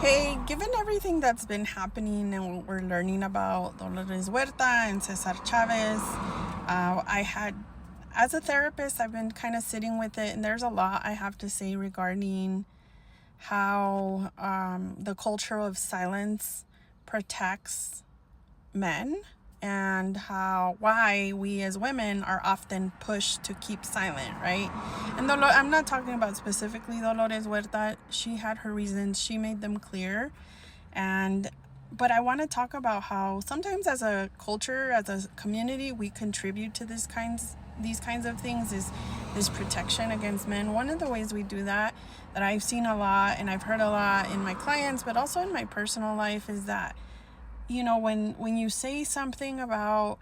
Hey, given everything that's been happening and what we're learning about Dolores Huerta and Cesar Chavez, as a therapist, I've been kind of sitting with it, and there's a lot I have to say regarding how the culture of silence protects men and why we as women are often pushed to keep silent, right? And I'm not talking about specifically Dolores Huerta. She had her reasons, she made them clear. But I want to talk about how sometimes as a culture, as a community, we contribute to these kinds of things, is this protection against men. One of the ways we do that I've seen a lot and I've heard a lot in my clients, but also in my personal life, is that, you know, when you say something about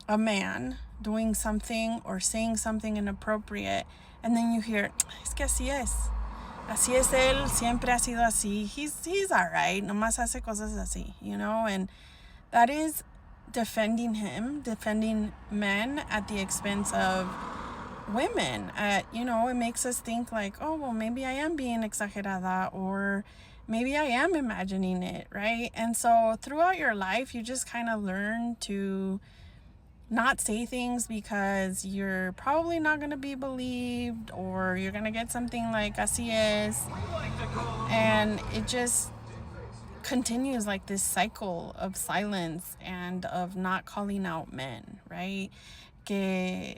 a man doing something or saying something inappropriate, and then you hear, es que así es él, siempre ha sido así, he's all right, nomás hace cosas así, you know. And that is defending men at the expense of women. It makes us think like, oh, well, maybe I am being exagerada, or maybe I am imagining it, right? And so throughout your life, you just kind of learn to not say things because you're probably not going to be believed, or you're going to get something like así es. And it just continues like this cycle of silence and of not calling out men, right? Que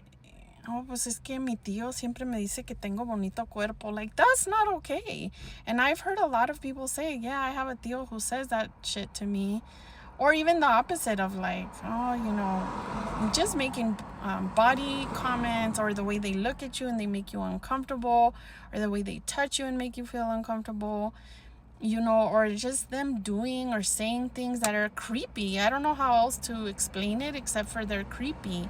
oh, pues es que mi tío siempre me dice que tengo bonito cuerpo. Like, that's not okay. And I've heard a lot of people say, yeah, I have a tío who says that shit to me. Or even the opposite of like, oh, just making body comments, or the way they look at you and they make you uncomfortable, or the way they touch you and make you feel uncomfortable, or just them doing or saying things that are creepy. I don't know how else to explain it except for they're creepy.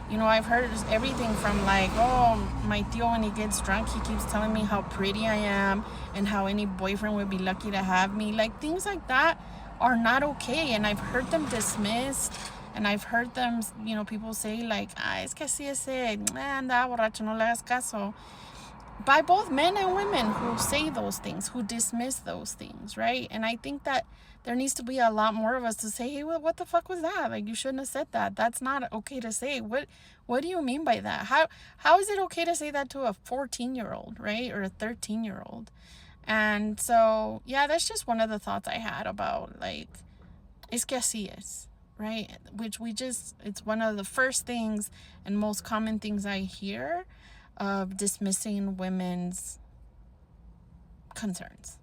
I've heard everything from like, oh, my tío, when he gets drunk, he keeps telling me how pretty I am and how any boyfriend would be lucky to have me. Like, things like that are not okay. And I've heard them dismissed, and I've heard them, people say like, es que así es, anda borracho, no le hagas caso, by both men and women who say those things, who dismiss those things, right? And I think that there needs to be a lot more of us to say, hey, what the fuck was that? Like, you shouldn't have said that. That's not okay to say. What do you mean by that? How is it okay to say that to a 14-year-old, right? Or a 13-year-old? And so, yeah, that's just one of the thoughts I had about, like, es que así es, right? Which it's one of the first things and most common things I hear of dismissing women's concerns.